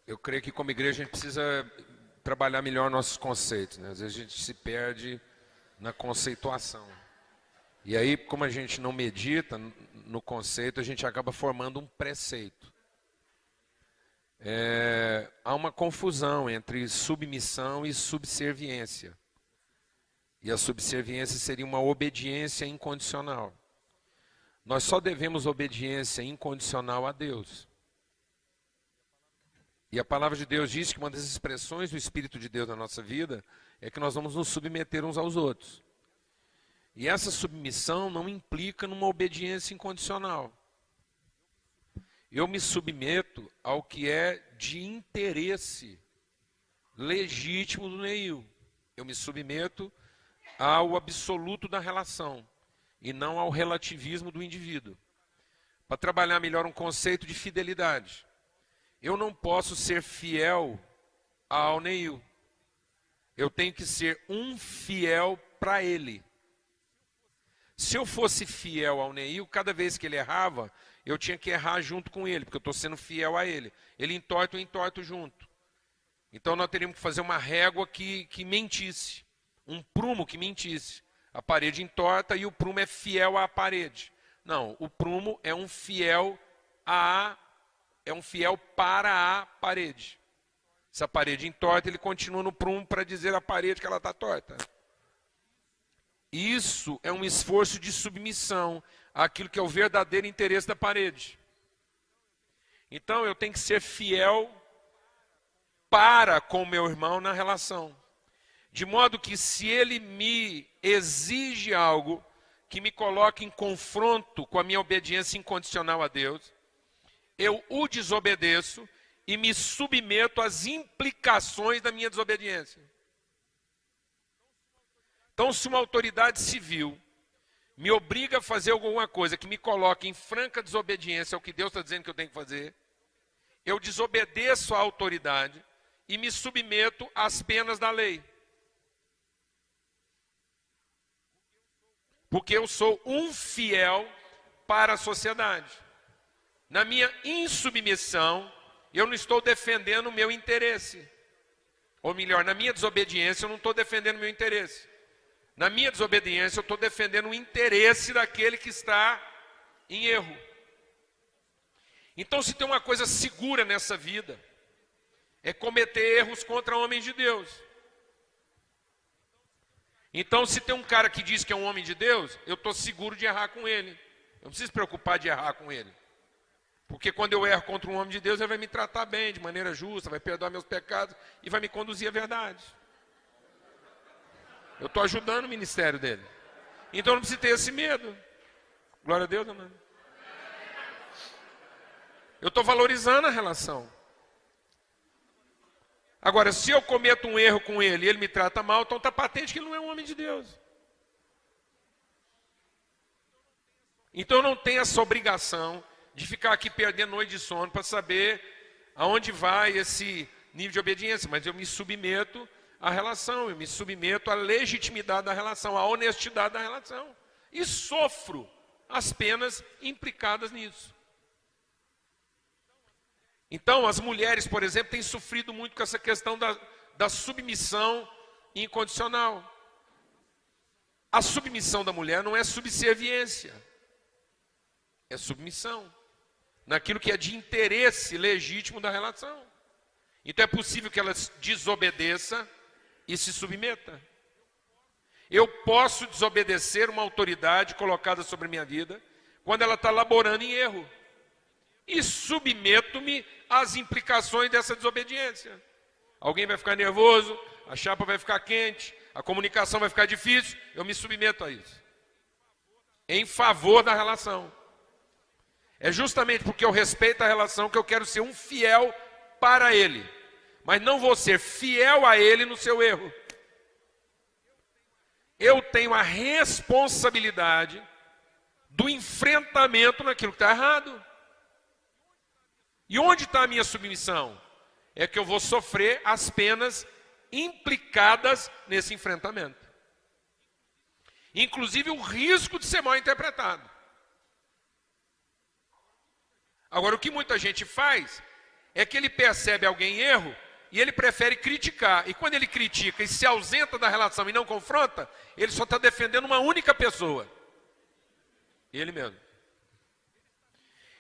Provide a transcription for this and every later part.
Eu creio que como igreja a gente precisa trabalhar melhor nossos conceitos, né? Às vezes a gente se perde na conceituação. E aí, como a gente não medita no conceito, a gente acaba formando um preceito. Há uma confusão entre submissão e subserviência. E a subserviência seria uma obediência incondicional. Nós só devemos obediência incondicional a Deus. E a palavra de Deus diz que uma das expressões do Espírito de Deus na nossa vida é que nós vamos nos submeter uns aos outros. E essa submissão não implica numa obediência incondicional. Eu me submeto ao que é de interesse legítimo do Neil. Eu me submeto ao absoluto da relação e não ao relativismo do indivíduo. Para trabalhar melhor um conceito de fidelidade. Eu não posso ser fiel ao Neil. Eu tenho que ser um fiel para ele. Se eu fosse fiel ao Neil, cada vez que ele errava, eu tinha que errar junto com ele, porque eu estou sendo fiel a ele. Ele entorta, eu entorto junto. Então nós teríamos que fazer uma régua que mentisse. Um prumo que mentisse. A parede entorta e o prumo é fiel à parede. Não, o prumo é um fiel para a parede. Se a parede entorta, ele continua no prumo para dizer à parede que ela está torta. Isso é um esforço de submissão àquilo que é o verdadeiro interesse da parede. Então eu tenho que ser fiel para com o meu irmão na relação. De modo que se ele me exige algo que me coloque em confronto com a minha obediência incondicional a Deus, eu o desobedeço e me submeto às implicações da minha desobediência. Então, se uma autoridade civil me obriga a fazer alguma coisa que me coloque em franca desobediência ao que Deus está dizendo que eu tenho que fazer, eu desobedeço à autoridade e me submeto às penas da lei. Porque eu sou um fiel para a sociedade. Na minha insubmissão, eu não estou defendendo o meu interesse. Ou melhor, na minha desobediência, eu não estou defendendo o meu interesse. Na minha desobediência, eu estou defendendo o interesse daquele que está em erro. Então, se tem uma coisa segura nessa vida, é cometer erros contra homens de Deus. Então, se tem um cara que diz que é um homem de Deus, eu estou seguro de errar com ele. Eu não preciso se preocupar de errar com ele. Porque quando eu erro contra um homem de Deus, ele vai me tratar bem, de maneira justa, vai perdoar meus pecados e vai me conduzir à verdade. Eu estou ajudando o ministério dele. Então eu não preciso ter esse medo. Glória a Deus, amém. Eu estou valorizando a relação. Agora, se eu cometo um erro com ele e ele me trata mal, então está patente que ele não é um homem de Deus. Então eu não tenho essa obrigação de ficar aqui perdendo noite de sono para saber aonde vai esse nível de obediência. Mas eu me submeto à relação, eu me submeto à legitimidade da relação, à honestidade da relação. E sofro as penas implicadas nisso. Então, as mulheres, por exemplo, têm sofrido muito com essa questão da submissão incondicional. A submissão da mulher não é subserviência, é submissão naquilo que é de interesse legítimo da relação. Então é possível que ela desobedeça e se submeta. Eu posso desobedecer uma autoridade colocada sobre a minha vida quando ela está laborando em erro. E submeto-me às implicações dessa desobediência. Alguém vai ficar nervoso, a chapa vai ficar quente, a comunicação vai ficar difícil, eu me submeto a isso. Em favor da relação. É justamente porque eu respeito a relação que eu quero ser um fiel para ele. Mas não vou ser fiel a ele no seu erro. Eu tenho a responsabilidade do enfrentamento naquilo que está errado. E onde está a minha submissão? É que eu vou sofrer as penas implicadas nesse enfrentamento. Inclusive o risco de ser mal interpretado. Agora, o que muita gente faz é que ele percebe alguém em erro e ele prefere criticar. E quando ele critica e se ausenta da relação e não confronta, ele só está defendendo uma única pessoa. Ele mesmo.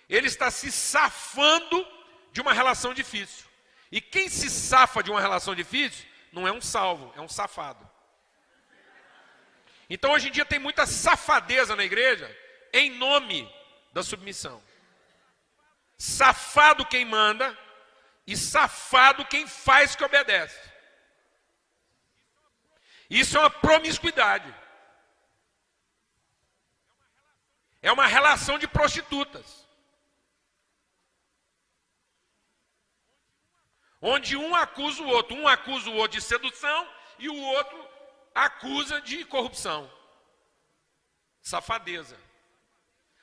Ele está se safando de uma relação difícil. E quem se safa de uma relação difícil não é um salvo, é um safado. Então hoje em dia tem muita safadeza na igreja em nome da submissão. Safado quem manda e safado quem faz que obedece. Isso é uma promiscuidade. É uma relação de prostitutas. Onde um acusa o outro de sedução e o outro acusa de corrupção. Safadeza.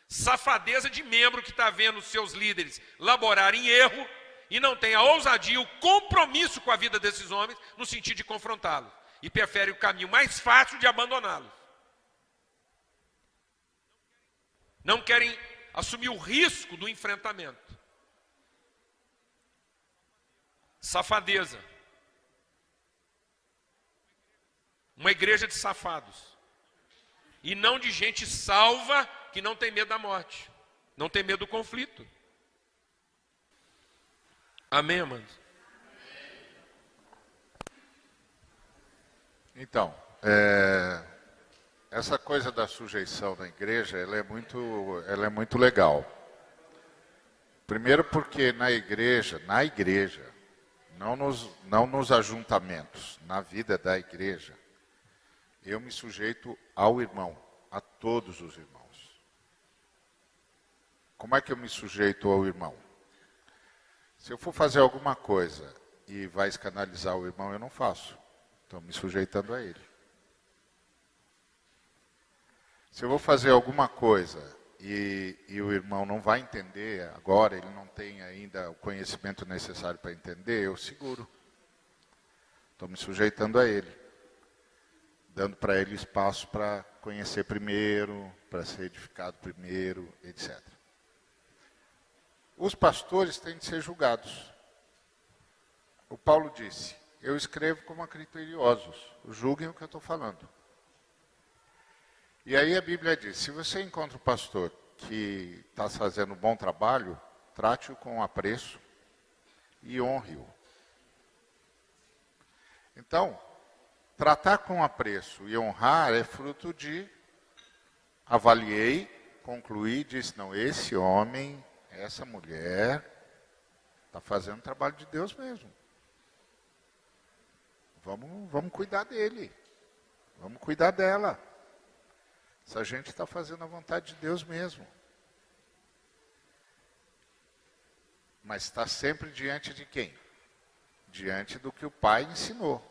Safadeza de membro que está vendo seus líderes laborarem em erro e não tem a ousadia, o compromisso com a vida desses homens no sentido de confrontá-los. E prefere o caminho mais fácil de abandoná-los. Não querem assumir o risco do enfrentamento. Safadeza. Uma igreja de safados. E não de gente salva que não tem medo da morte. Não tem medo do conflito. Amém, amados? Então, essa coisa da sujeição na igreja, ela é muito legal. Primeiro porque na igreja, não nos ajuntamentos, na vida da igreja, eu me sujeito ao irmão, a todos os irmãos. Como é que eu me sujeito ao irmão? Se eu for fazer alguma coisa e vai escandalizar o irmão, eu não faço. Estou me sujeitando a ele. Se eu vou fazer alguma coisa e o irmão não vai entender agora, ele não tem ainda o conhecimento necessário para entender, eu seguro. Estou me sujeitando a ele. Dando para ele espaço para conhecer primeiro, para ser edificado primeiro, etc. Os pastores têm de ser julgados. O Paulo disse, eu escrevo como a criteriosos, julguem o que eu estou falando. E aí a Bíblia diz, se você encontra um pastor que está fazendo um bom trabalho, trate-o com apreço e honre-o. Então, tratar com apreço e honrar é fruto de avaliei, concluí, disse, não, esse homem, essa mulher, está fazendo o trabalho de Deus mesmo. Vamos cuidar dele. Vamos cuidar dela. Essa gente está fazendo a vontade de Deus mesmo. Mas está sempre diante de quem? Diante do que o Pai ensinou.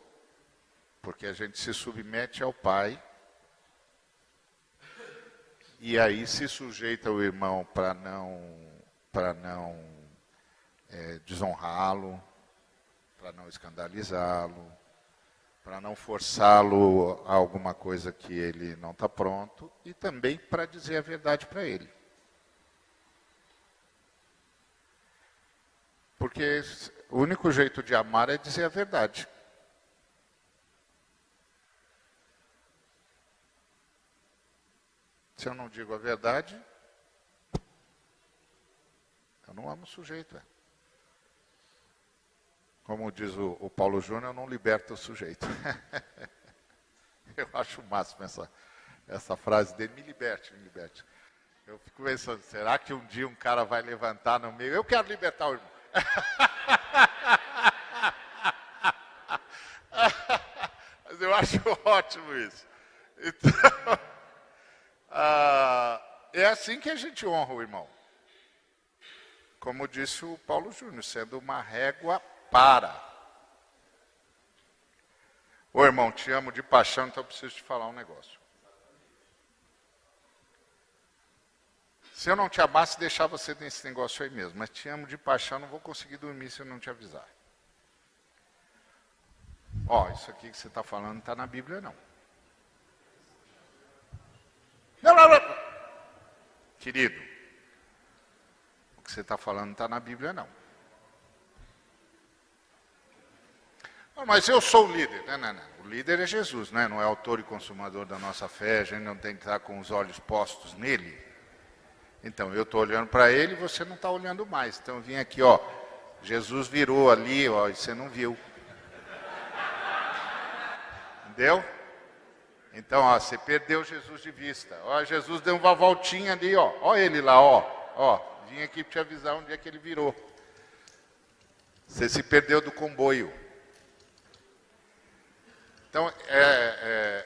Porque a gente se submete ao Pai e aí se sujeita ao irmão para não desonrá-lo, para não escandalizá-lo, para não forçá-lo a alguma coisa que ele não está pronto e também para dizer a verdade para ele. Porque o único jeito de amar é dizer a verdade. Se eu não digo a verdade, eu não amo o sujeito. Como diz o Paulo Júnior, eu não liberto o sujeito. Eu acho o máximo essa frase dele, me liberte, me liberte. Eu fico pensando, será que um dia um cara vai levantar no meio? Eu quero libertar o irmão. Mas eu acho ótimo isso. Então, é assim que a gente honra o irmão. Como disse o Paulo Júnior, sendo uma régua para. Ô irmão, te amo de paixão, então eu preciso te falar um negócio. Se eu não te amasse, deixar você nesse negócio aí mesmo. Mas te amo de paixão, não vou conseguir dormir se eu não te avisar. Ó, isso aqui que você está falando não está na Bíblia, não. Não. Querido, o que você está falando não está na Bíblia, não. Mas eu sou o líder. Não. O líder é Jesus, né? Não é autor e consumador da nossa fé, a gente não tem que estar com os olhos postos nele. Então, eu estou olhando para ele e você não está olhando mais. Então, eu vim aqui, ó, Jesus virou ali, ó, e você não viu. Entendeu? Então, ó, você perdeu Jesus de vista. Ó, Jesus deu uma voltinha ali, ó ele lá, ó, vim aqui para te avisar onde é que ele virou. Você se perdeu do comboio. Então,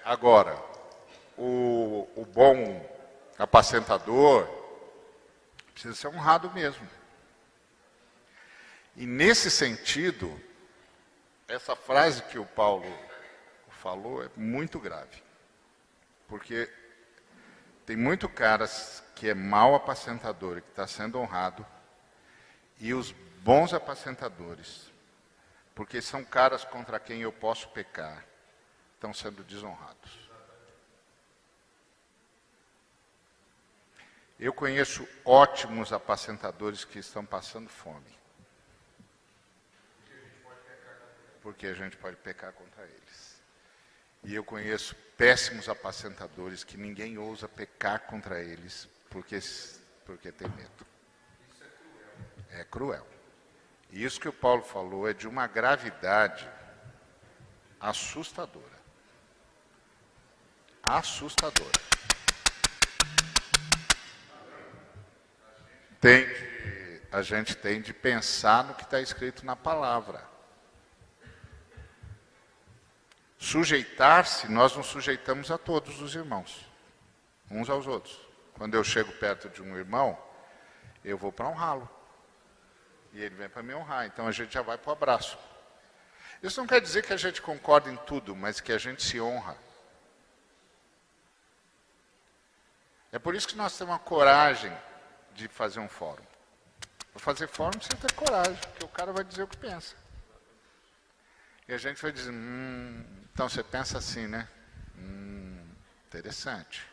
agora, o bom apacentador precisa ser honrado mesmo. E nesse sentido, essa frase que o Paulo falou é muito grave. Porque tem muito caras que é mau apacentador e que está sendo honrado, e os bons apacentadores, porque são caras contra quem eu posso pecar, estão sendo desonrados. Eu conheço ótimos apacentadores que estão passando fome. Porque a gente pode pecar contra eles. E eu conheço péssimos apacentadores que ninguém ousa pecar contra eles porque tem medo. É cruel. E isso que o Paulo falou é de uma gravidade assustadora. Assustadora. A gente tem de pensar no que está escrito na palavra. Sujeitar-se, nós nos sujeitamos a todos os irmãos, uns aos outros. Quando eu chego perto de um irmão, eu vou para honrá-lo. E ele vem para me honrar, então a gente já vai para o abraço. Isso não quer dizer que a gente concorda em tudo, mas que a gente se honra. É por isso que nós temos a coragem de fazer um fórum. Para fazer fórum precisa ter coragem, porque o cara vai dizer o que pensa. E a gente vai dizer, então você pensa assim, né? Interessante.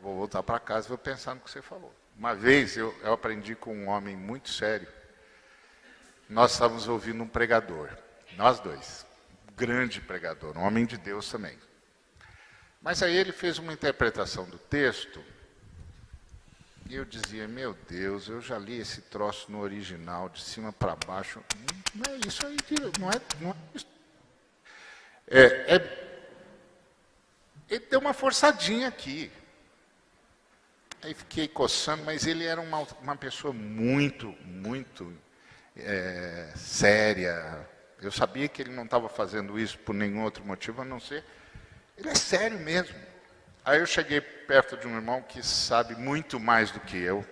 Vou voltar para casa e vou pensar no que você falou. Uma vez eu aprendi com um homem muito sério. Nós estávamos ouvindo um pregador, nós dois, um grande pregador, um homem de Deus também. Mas aí ele fez uma interpretação do texto, e eu dizia, meu Deus, eu já li esse troço no original, de cima para baixo, não é isso aí, não é isso. Ele deu uma forçadinha aqui. Aí fiquei coçando, mas ele era uma pessoa muito séria. Eu sabia que ele não estava fazendo isso por nenhum outro motivo, a não ser... Ele é sério mesmo. Aí eu cheguei perto de um irmão que sabe muito mais do que eu,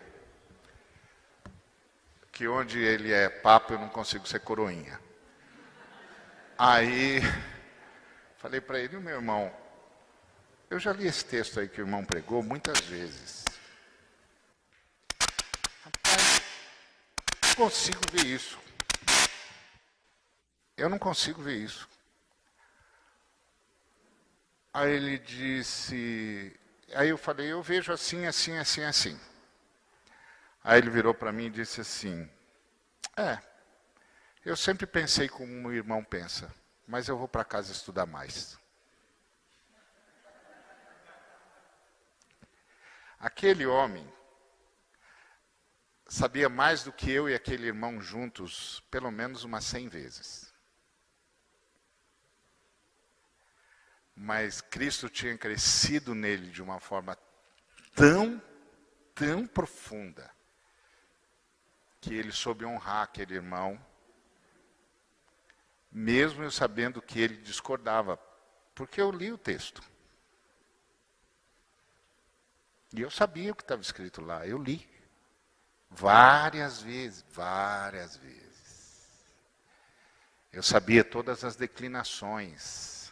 que onde ele é papo eu não consigo ser coroinha. Aí falei para ele, meu irmão, eu já li esse texto aí que o irmão pregou muitas vezes. Rapaz, eu não consigo ver isso. Eu não consigo ver isso. Aí ele disse... Aí eu falei, eu vejo assim, assim, assim, assim. Aí ele virou para mim e disse assim... eu sempre pensei como o irmão pensa, mas eu vou para casa estudar mais. Aquele homem sabia mais do que eu e aquele irmão juntos, pelo menos umas 100 vezes. Mas Cristo tinha crescido nele de uma forma tão profunda, que ele soube honrar aquele irmão, mesmo eu sabendo que ele discordava, porque eu li o texto. E eu sabia o que estava escrito lá, eu li. Várias vezes. Eu sabia todas as declinações.